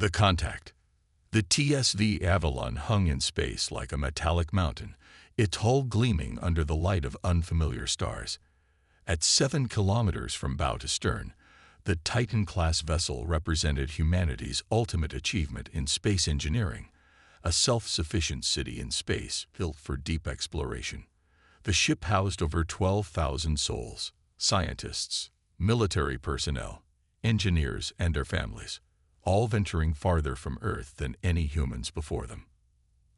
The contact. The TSV Avalon hung in space like a metallic mountain, its hull gleaming under the light of unfamiliar stars. At 7 kilometers from bow to stern, the Titan-class vessel represented humanity's ultimate achievement in space engineering, a self-sufficient city in space built for deep exploration. The ship housed over 12,000 souls, scientists, military personnel, engineers, and their families, all venturing farther from Earth than any humans before them.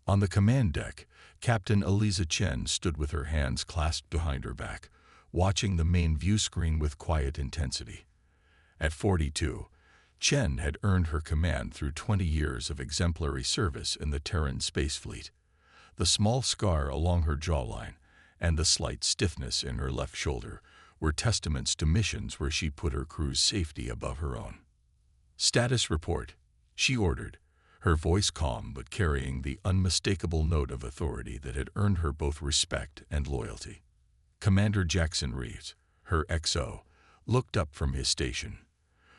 On the command deck, Captain Eliza Chen stood with her hands clasped behind her back, watching the main view screen with quiet intensity. At 42, Chen had earned her command through 20 years of exemplary service in the Terran Space Fleet. The small scar along her jawline and the slight stiffness in her left shoulder were testaments to missions where she put her crew's safety above her own. "Status report," she ordered, her voice calm but carrying the unmistakable note of authority that had earned her both respect and loyalty. Commander Jackson Reeves, her XO, looked up from his station.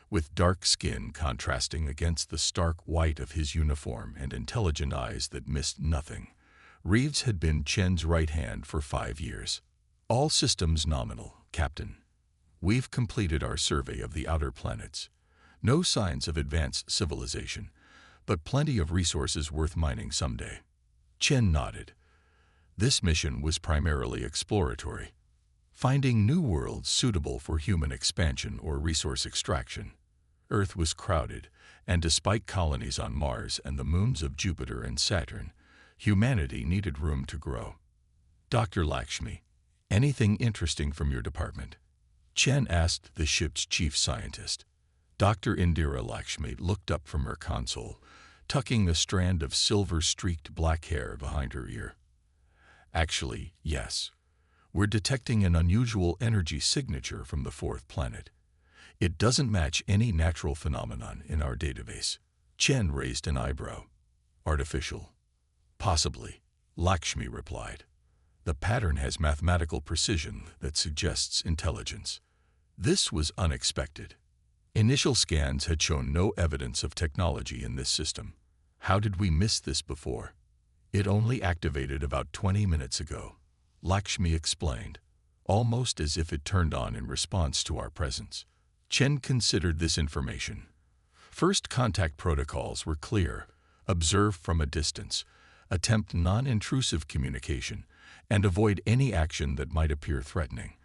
With dark skin contrasting against the stark white of his uniform and intelligent eyes that missed nothing, Reeves had been Chen's right hand for 5 years. "All systems nominal, Captain. We've completed our survey of the outer planets. No signs of advanced civilization, but plenty of resources worth mining someday." Chen nodded. This mission was primarily exploratory, finding new worlds suitable for human expansion or resource extraction. Earth was crowded, and despite colonies on Mars and the moons of Jupiter and Saturn, humanity needed room to grow. "Dr. Lakshmi, anything interesting from your department?" Chen asked the ship's chief scientist. Dr. Indira Lakshmi looked up from her console, tucking a strand of silver-streaked black hair behind her ear. "Actually, yes. We're detecting an unusual energy signature from the 4th planet. It doesn't match any natural phenomenon in our database." Chen raised an eyebrow. "Artificial?" "Possibly," Lakshmi replied. "The pattern has mathematical precision that suggests intelligence." This was unexpected. Initial scans had shown no evidence of technology in this system. "How did we miss this before?" "It only activated about 20 minutes ago," Lakshmi explained, almost as if it turned on in response to our presence. Chen considered this information. First contact protocols were clear: observe from a distance, attempt non-intrusive communication, and avoid any action that might appear threatening.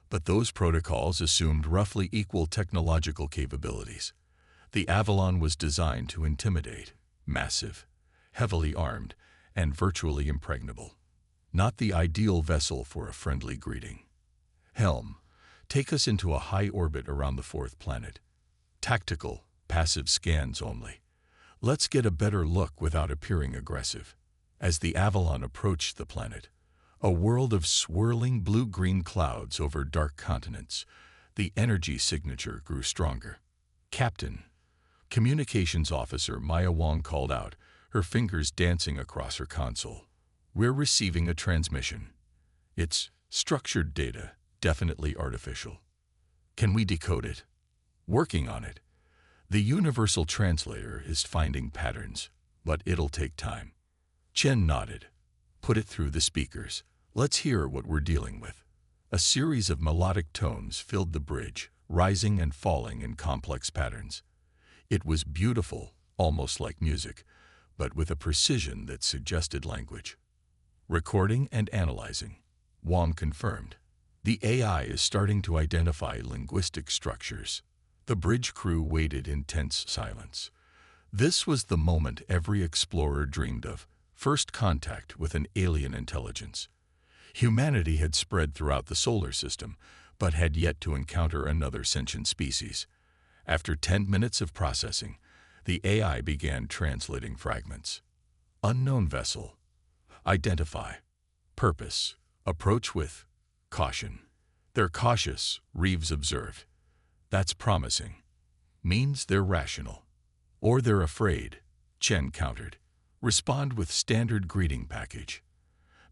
But those protocols assumed roughly equal technological capabilities. The Avalon was designed to intimidate, massive, heavily armed, and virtually impregnable. Not the ideal vessel for a friendly greeting. "Helm, take us into a high orbit around the 4th planet. Tactical, passive scans only. Let's get a better look without appearing aggressive." As the Avalon approached the planet, a world of swirling blue-green clouds over dark continents, the energy signature grew stronger. "Captain," Communications Officer Maya Wong called out, her fingers dancing across her console. "We're receiving a transmission. It's structured data, definitely artificial. Can we decode it?" "Working on it. The universal translator is finding patterns, but it'll take time." Chen nodded. "Put it through the speakers. Let's hear what we're dealing with." A series of melodic tones filled the bridge, rising and falling in complex patterns. It was beautiful, almost like music, but with a precision that suggested language. "Recording and analyzing," Wong confirmed. "The AI is starting to identify linguistic structures." The bridge crew waited in tense silence. This was the moment every explorer dreamed of: first contact with an alien intelligence. Humanity had spread throughout the solar system, but had yet to encounter another sentient species. After 10 minutes of processing, the AI began translating fragments. "Unknown vessel. Identify. Purpose. Approach with caution." "They're cautious," Reeves observed. "That's promising. Means they're rational." "Or they're afraid," Chen countered. "Respond with standard greeting package.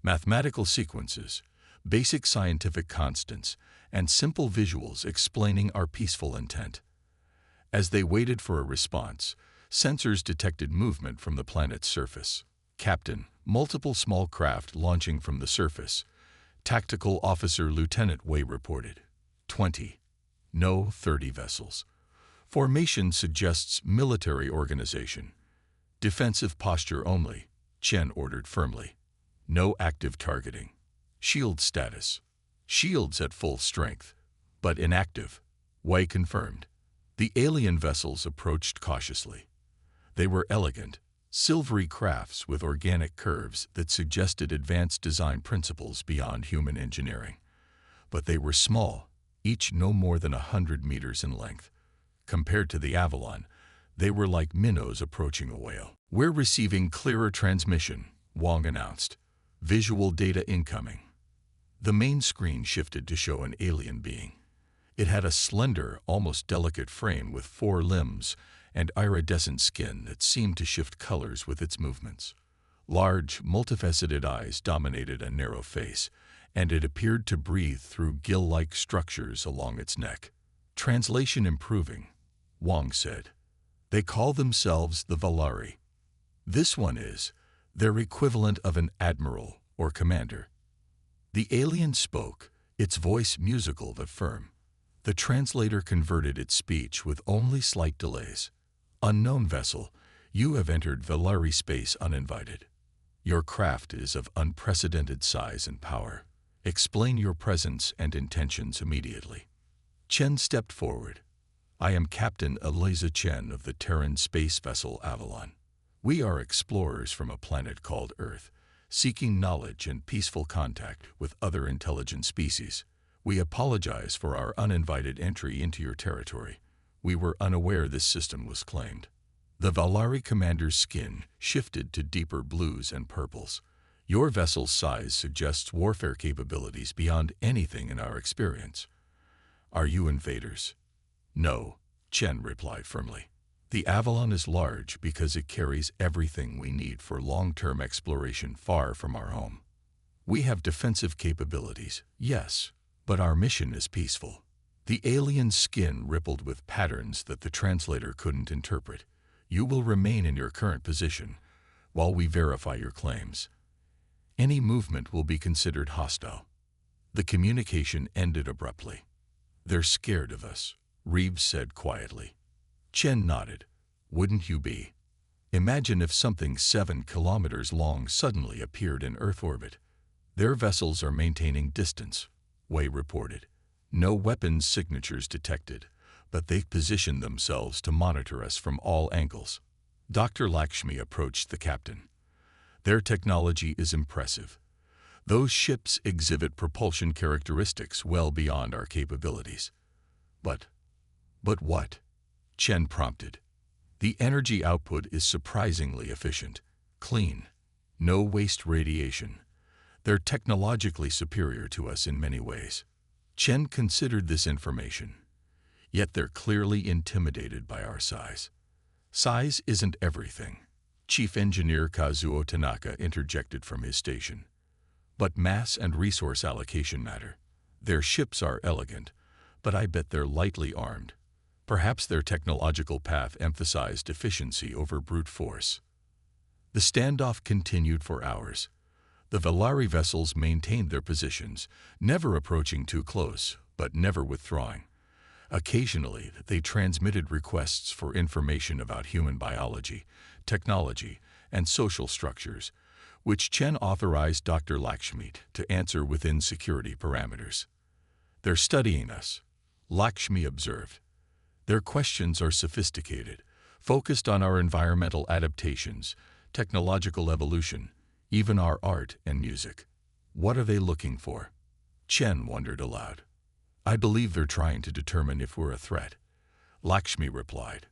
Mathematical sequences, basic scientific constants, and simple visuals explaining our peaceful intent." As they waited for a response, Sensors detected movement from the planet's surface. Captain, multiple small craft launching from the surface. Tactical Officer Lieutenant Wei reported. 20. No, 30 vessels. Formation suggests military organization. Defensive posture only, Chen ordered firmly. No active targeting. Shield status. Shields at full strength, but inactive, Wei confirmed. The alien vessels approached cautiously. They were elegant, silvery crafts with organic curves that suggested advanced design principles beyond human engineering. But they were small, each no more than 100 meters in length. Compared to the Avalon, they were like minnows approaching a whale. "We're receiving clearer transmission," Wang announced. "Visual data incoming." The main screen shifted to show an alien being. It had a slender, almost delicate frame with 4 limbs and iridescent skin that seemed to shift colors with its movements. Large, multifaceted eyes dominated a narrow face, and it appeared to breathe through gill-like structures along its neck. "Translation improving," Wang said. "They call themselves the Valari. This one is their equivalent of an admiral or commander." The alien spoke, its voice musical but firm. The translator converted its speech with only slight delays. "Unknown vessel, you have entered Valari space uninvited. Your craft is of unprecedented size and power. Explain your presence and intentions immediately." Chen stepped forward. "I am Captain Eliza Chen of the Terran space vessel Avalon. We are explorers from a planet called Earth, seeking knowledge and peaceful contact with other intelligent species. We apologize for our uninvited entry into your territory. We were unaware this system was claimed." The Valari commander's skin shifted to deeper blues and purples. "Your vessel's size suggests warfare capabilities beyond anything in our experience. Are you invaders?" "No," Chen replied firmly. "The Avalon is large because it carries everything we need for long-term exploration far from our home. We have defensive capabilities, yes, but our mission is peaceful." The alien's skin rippled with patterns that the translator couldn't interpret. "You will remain in your current position while we verify your claims. Any movement will be considered hostile." The communication ended abruptly. "They're scared of us," Reeves said quietly. Chen nodded. "Wouldn't you be? Imagine if something 7 kilometers long suddenly appeared in Earth orbit." "Their vessels are maintaining distance," Wei reported. "No weapons signatures detected, but they've positioned themselves to monitor us from all angles." Dr. Lakshmi approached the captain. "Their technology is impressive. Those ships exhibit propulsion characteristics well beyond our capabilities." But what?" Chen prompted. "The energy output is surprisingly efficient, clean, no waste radiation. They're technologically superior to us in many ways." Chen considered this information. "Yet they're clearly intimidated by our size." "Size isn't everything," Chief Engineer Kazuo Tanaka interjected from his station. "But mass and resource allocation matter. Their ships are elegant, but I bet they're lightly armed. Perhaps their technological path emphasized efficiency over brute force." The standoff continued for hours. The Valari vessels maintained their positions, never approaching too close, but never withdrawing. Occasionally, they transmitted requests for information about human biology, technology, and social structures, which Chen authorized Dr. Lakshmi to answer within security parameters. "They're studying us," Lakshmi observed. "Their questions are sophisticated, focused on our environmental adaptations, technological evolution, even our art and music. What are they looking for?" Chen wondered aloud. "I believe they're trying to determine if we're a threat," Lakshmi replied.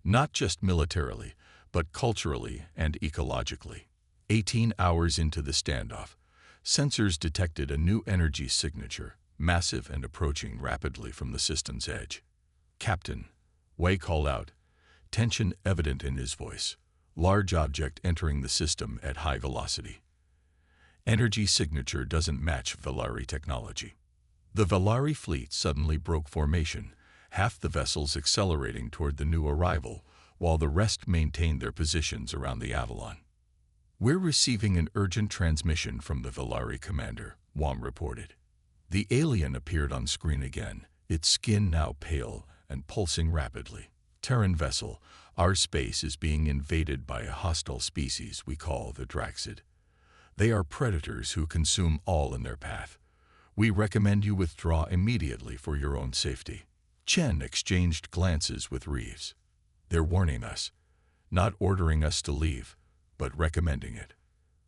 "Not just militarily, but culturally and ecologically." 18 hours into the standoff, sensors detected a new energy signature, massive and approaching rapidly from the system's edge. "Captain," Wei called out, tension evident in his voice. "Large object entering the system at high velocity. Energy signature doesn't match Valari technology." The Valari fleet suddenly broke formation, half the vessels accelerating toward the new arrival, while the rest maintained their positions around the Avalon. "We're receiving an urgent transmission from the Valari commander," Wam reported. The alien appeared on screen again, its skin now pale and pulsing rapidly. "Terran vessel, our space is being invaded by a hostile species we call the Draxid. They are predators who consume all in their path. We recommend you withdraw immediately for your own safety." Chen exchanged glances with Reeves. "They're warning us, not ordering us to leave, but recommending it."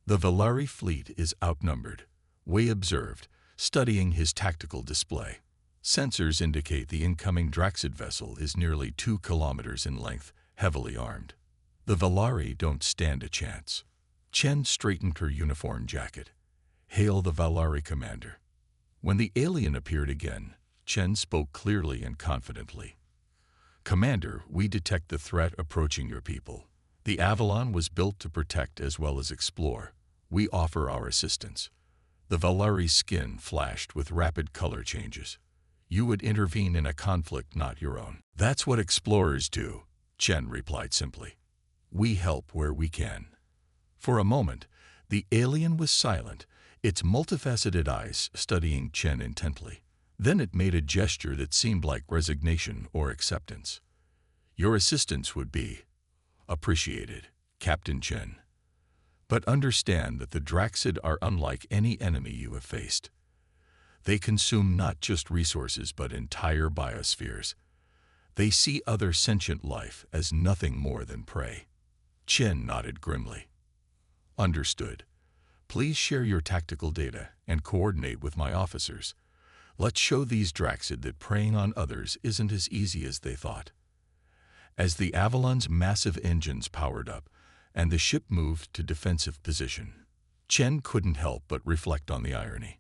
"The Valari fleet is outnumbered," Wei observed, studying his tactical display. "Sensors indicate the incoming Draxid vessel is nearly 2 kilometers in length, heavily armed. The Valari don't stand a chance." Chen straightened her uniform jacket. "Hail the Valari commander." When the alien appeared again, Chen spoke clearly and confidently. "Commander, we detect the threat approaching your people. The Avalon was built to protect as well as explore. We offer our assistance." The Valari's skin flashed with rapid color changes. "You would intervene in a conflict not your own." "That's what explorers do," Chen replied simply. "We help where we can." For a moment, the alien was silent, its multifaceted eyes studying Chen intently. Then it made a gesture that seemed like resignation or acceptance. "Your assistance would be appreciated, Captain Chen. But understand that the Draxid are unlike any enemy you have faced. They consume not just resources but entire biospheres. They see other sentient life as nothing more than prey." Chen nodded grimly. "Understood. Please share your tactical data and coordinate with my officers. Let's show these Draxid that preying on others isn't as easy as they thought." As the Avalon's massive engines powered up and the ship moved to defensive position, Chen couldn't help but reflect on the irony.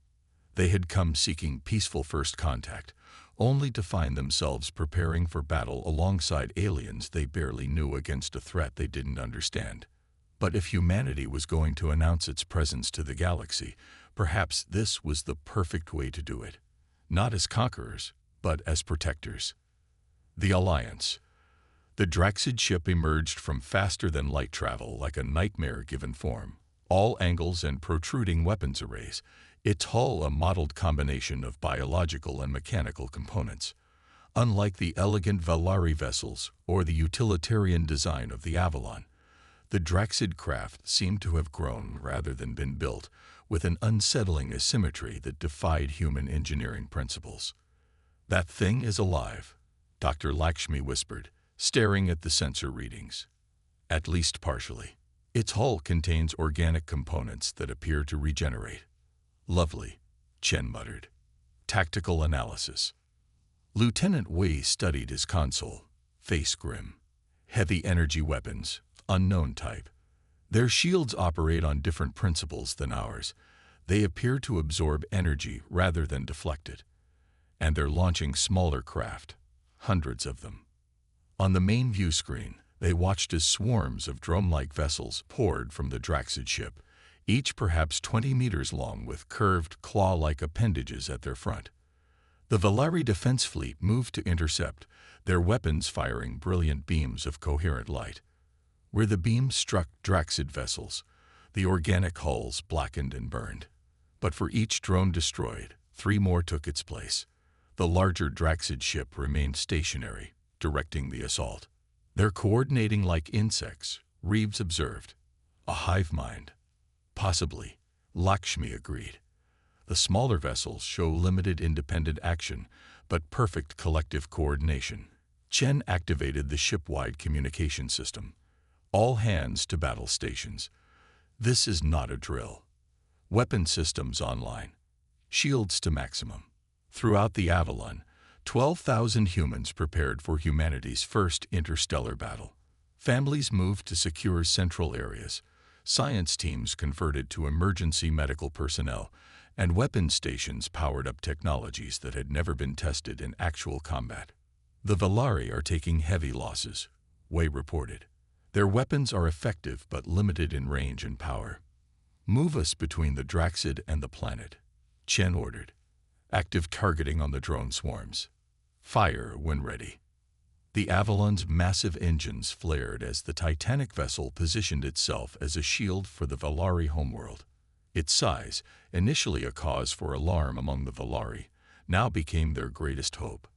They had come seeking peaceful first contact, only to find themselves preparing for battle alongside aliens they barely knew against a threat they didn't understand. But if humanity was going to announce its presence to the galaxy, perhaps this was the perfect way to do it. Not as conquerors, but as protectors. The Alliance. The Draxid ship emerged from faster-than-light travel like a nightmare-given form. All angles and protruding weapons arrays, its hull a mottled combination of biological and mechanical components. Unlike the elegant Valari vessels or the utilitarian design of the Avalon, the Draxid craft seemed to have grown rather than been built, with an unsettling asymmetry that defied human engineering principles. "That thing is alive," Dr. Lakshmi whispered, staring at the sensor readings. "At least partially. Its hull contains organic components that appear to regenerate." "Lovely," Chen muttered. Tactical analysis. Lieutenant Wei studied his console, face grim. Heavy energy weapons, unknown type. Their shields operate on different principles than ours. They appear to absorb energy rather than deflect it. And they're launching smaller craft, hundreds of them. On the main view screen, they watched as swarms of drone-like vessels poured from the Draxid ship, each perhaps 20 meters long with curved, claw-like appendages at their front. The Valari defense fleet moved to intercept, their weapons firing brilliant beams of coherent light. Where the beams struck Draxid vessels, the organic hulls blackened and burned. But for each drone destroyed, 3 more took its place. The larger Draxid ship remained stationary, directing the assault. "They're coordinating like insects," Reeves observed. "A hive mind." "Possibly," Lakshmi agreed. "The smaller vessels show limited independent action, but perfect collective coordination." Chen activated the ship-wide communication system. "All hands to battle stations. This is not a drill. Weapon systems online. Shields to maximum." Throughout the Avalon, 12,000 humans prepared for humanity's first interstellar battle. Families moved to secure central areas, science teams converted to emergency medical personnel, and weapon stations powered up technologies that had never been tested in actual combat. "The Valari are taking heavy losses," Wei reported. "Their weapons are effective but limited in range and power." "Move us between the Draxid and the planet," Chen ordered. "Active targeting on the drone swarms. Fire when ready." The Avalon's massive engines flared as the titanic vessel positioned itself as a shield for the Valari homeworld. Its size, initially a cause for alarm among the Valari, now became their greatest hope.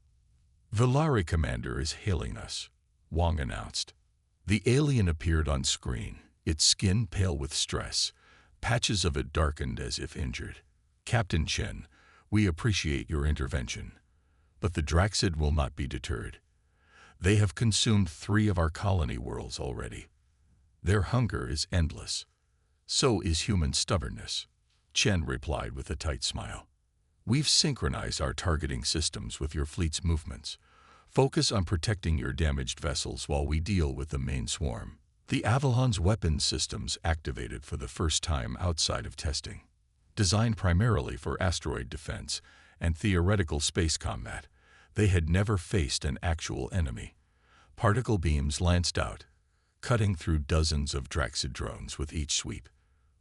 "Valari Commander is hailing us," Wang announced. The alien appeared on screen, its skin pale with stress, patches of it darkened as if injured. "Captain Chen, we appreciate your intervention, but the Draxid will not be deterred. They have consumed 3 of our colony worlds already. Their hunger is endless. So is human stubbornness," Chen replied with a tight smile. "We've synchronized our targeting systems with your fleet's movements. Focus on protecting your damaged vessels while we deal with the main swarm." The Avalon's weapons systems activated for the first time outside of testing. Designed primarily for asteroid defense and theoretical space combat, they had never faced an actual enemy. Particle beams lanced out, cutting through dozens of Draxid drones with each sweep.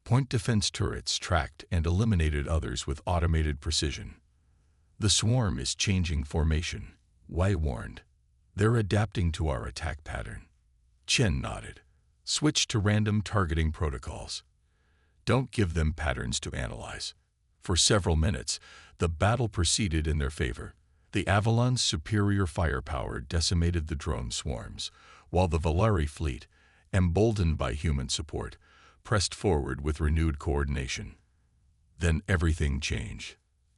Point defense turrets tracked and eliminated others with automated precision. "The swarm is changing formation," Wei warned. "They're adapting to our attack pattern." Chen nodded. "Switch to random targeting protocols. Don't give them patterns to analyze." For several minutes, the battle proceeded in their favor. The Avalon's superior firepower decimated the drone swarms, while the Valari fleet, emboldened by human support, pressed forward with renewed coordination. Then everything changed.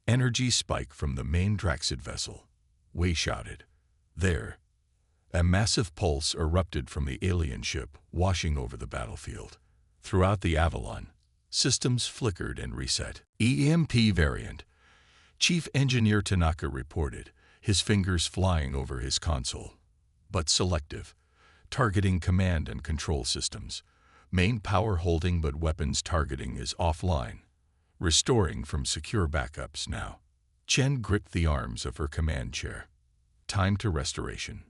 Energy spike from the main Draxid vessel. Wei shouted. "There!" A massive pulse erupted from the alien ship, washing over the battlefield. Throughout the Avalon, systems flickered and reset. "EMP variant," Chief Engineer Tanaka reported, his fingers flying over his console. "But selective, targeting command and control systems. Main power holding but weapons targeting is offline. Restoring from secure backups now." Chen gripped the arms of her command chair. "Time to restoration.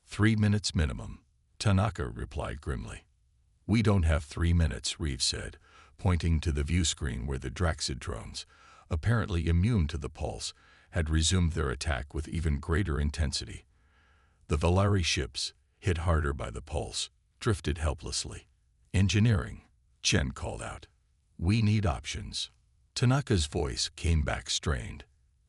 3 minutes minimum," Tanaka replied grimly. "We don't have 3 minutes," Reeves said, pointing to the view screen where the Draxid drones, apparently immune to the pulse, had resumed their attack with even greater intensity. The Valari ships, hit harder by the pulse, drifted helplessly. "Engineering," Chen called out. "We need options." Tanaka's voice came back strained.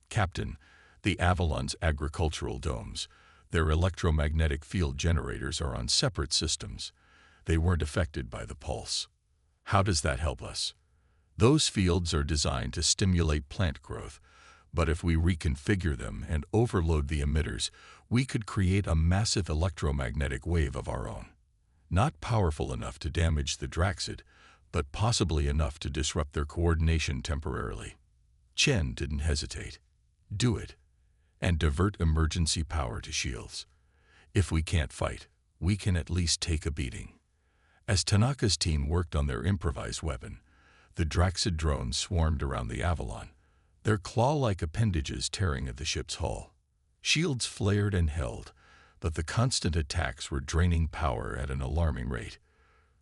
"Captain, the Avalon's agricultural domes, their electromagnetic field generators are on separate systems. They weren't affected by the pulse. How does that help us? Those fields are designed to stimulate plant growth, but if we reconfigure them and overload the emitters, we could create a massive electromagnetic wave of our own. Not powerful enough to damage the Draxid, but possibly enough to disrupt their coordination temporarily." Chen didn't hesitate. "Do it, and divert emergency power to shields. If we can't fight, we can at least take a beating." As Tanaka's team worked on their improvised weapon, the Draxid drones swarmed around the Avalon, their claw-like appendages tearing at the ship's hull. Shields flared and held, but the constant attacks were draining power at an alarming rate.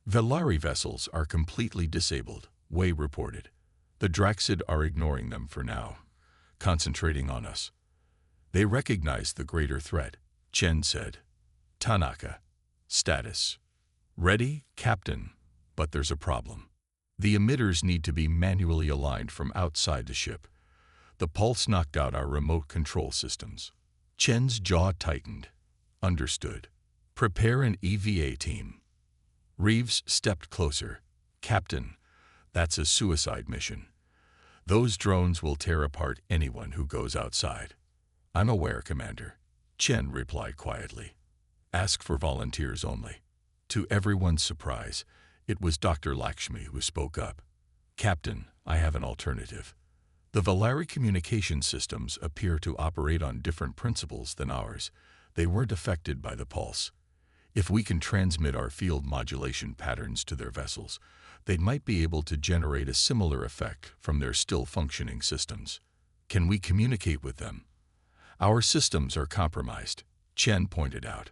"Valari vessels are completely disabled," Wei reported. "The Draxid are ignoring them for now, concentrating on us." "They recognize the greater threat," Chen said. "Tanaka, status." "Ready, Captain, but there's a problem. The emitters need to be manually aligned from outside the ship. The pulse knocked out our remote control systems." Chen's jaw tightened. "Understood. Prepare an EVA team." Reeves stepped closer. "Captain, that's a suicide mission. Those drones will tear apart anyone who goes outside." "I'm aware, Commander," Chen replied quietly. "Ask for volunteers only." To everyone's surprise, it was Dr. Lakshmi who spoke up. "Captain, I have an alternative. The Valari communication systems appear to operate on different principles than ours. They weren't affected by the pulse. If we can transmit our field modulation patterns to their vessels, they might be able to generate a similar effect from their still-functioning systems. Can we communicate with them?" "Our systems are compromised," Chen pointed out.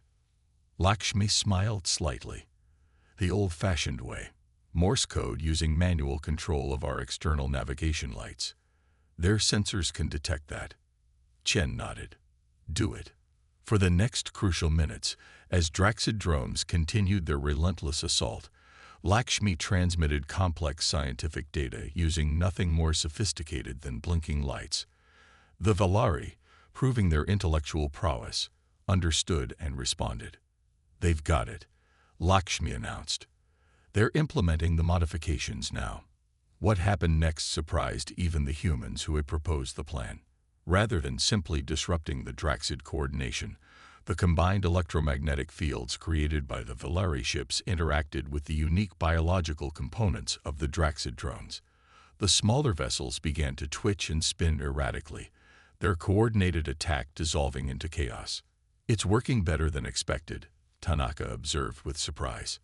Lakshmi smiled slightly. "The old-fashioned way. Morse code using manual control of our external navigation lights. Their sensors can detect that." Chen nodded. "Do it. For the next crucial minutes, as Draxid drones continued their relentless assault, Lakshmi transmitted complex scientific data using nothing more sophisticated than blinking lights. The Valari, proving their intellectual prowess, understood and responded. "They've got it," Lakshmi announced. "They're implementing the modifications now." What happened next surprised even the humans who had proposed the plan. Rather than simply disrupting the Draxid coordination, the combined electromagnetic fields created by the Valari ships interacted with the unique biological components of the Draxid drones. The smaller vessels began to twitch and spin erratically, their coordinated attack dissolving into chaos. "It's working better than expected," Tanaka observed with surprise.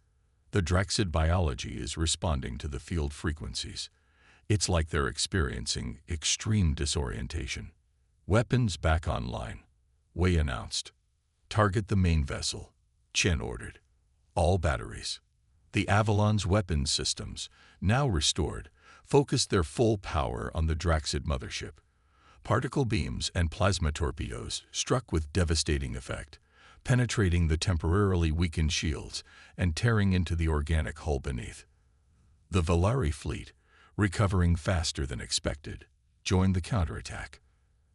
"The Draxid biology is responding to the field frequencies. It's like they're experiencing extreme disorientation." "Weapons back online," Wei announced. "Target the main vessel," Chen ordered. All batteries. The Avalon's weapons systems, now restored, focused their full power on the Draxid mothership. Particle beams and plasma torpedoes struck with devastating effect, penetrating the temporarily weakened shields and tearing into the organic hull beneath. The Valari fleet, recovering faster than expected, joined the counterattack.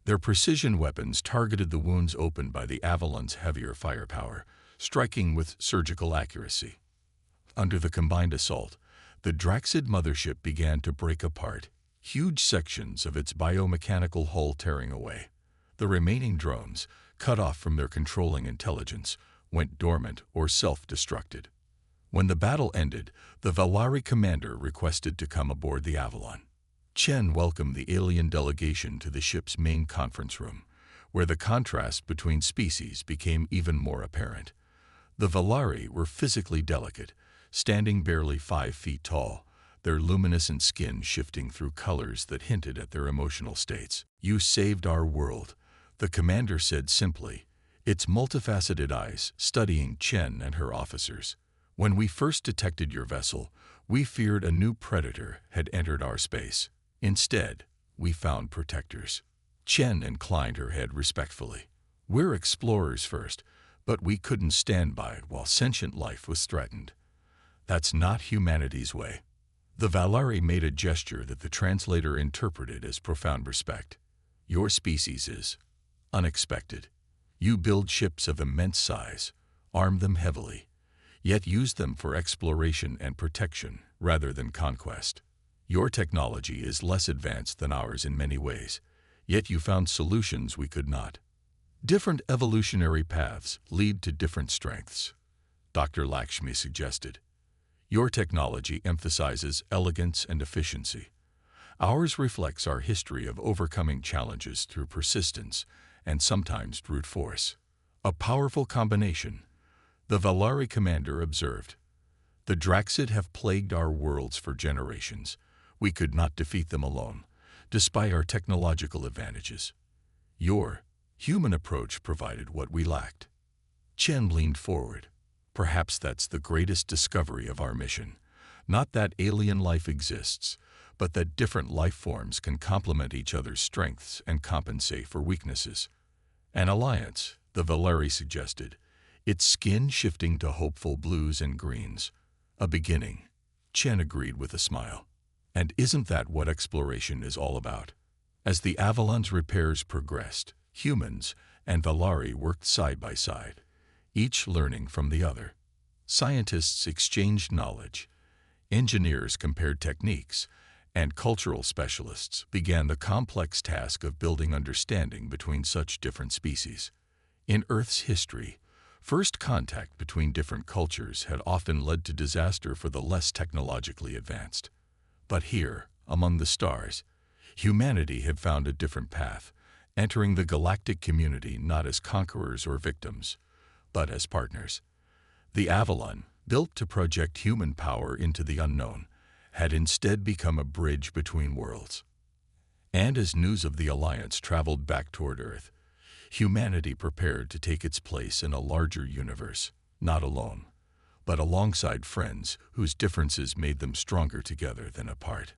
Their precision weapons targeted the wounds opened by the Avalon's heavier firepower, striking with surgical accuracy. Under the combined assault, the Draxid mothership began to break apart, huge sections of its biomechanical hull tearing away. The remaining drones, cut off from their controlling intelligence, went dormant or self-destructed. When the battle ended, the Valari commander requested to come aboard the Avalon. Chen welcomed the alien delegation to the ship's main conference room, where the contrast between species became even more apparent. The Valari were physically delicate, standing barely 5 feet tall, their luminescent skin shifting through colors that hinted at their emotional states. "You saved our world," the commander said simply, its multifaceted eyes studying Chen and her officers. "When we first detected your vessel, we feared a new predator had entered our space. Instead, we found protectors." Chen inclined her head respectfully. "We're explorers first, but we couldn't stand by while sentient life was threatened. That's not humanity's way." The Valari made a gesture that the translator interpreted as profound respect. "Your species is unexpected. You build ships of immense size, arm them heavily, yet use them for exploration and protection rather than conquest. Your technology is less advanced than ours in many ways, yet you found solutions we could not. Different evolutionary paths lead to different strengths," Dr. Lakshmi suggested. "Your technology emphasizes elegance and efficiency. Ours reflects our history of overcoming challenges through persistence and sometimes brute force. A powerful combination," the Valari commander observed. "The Draxid have plagued our worlds for generations. We could not defeat them alone, despite our technological advantages. Your human approach provided what we lacked." Chen leaned forward. "Perhaps that's the greatest discovery of our mission. Not that alien life exists, but that different life forms can complement each other's strengths and compensate for weaknesses." "An alliance," the Valari suggested, its skin shifting to hopeful blues and greens. "A beginning," Chen agreed with a smile. "And isn't that what exploration is all about?" As the Avalon's repairs progressed, humans and Valari worked side by side, each learning from the other. Scientists exchanged knowledge, engineers compared techniques, and cultural specialists began the complex task of building understanding between such different species. In Earth's history, first contact between different cultures had often led to disaster for the less technologically advanced. But here, among the stars, humanity had found a different path, entering the galactic community not as conquerors or victims, but as partners. The Avalon, built to project human power into the unknown, had instead become a bridge between worlds. And as news of the alliance traveled back toward Earth, humanity prepared to take its place in a larger universe, not alone, but alongside friends whose differences made them stronger together than apart.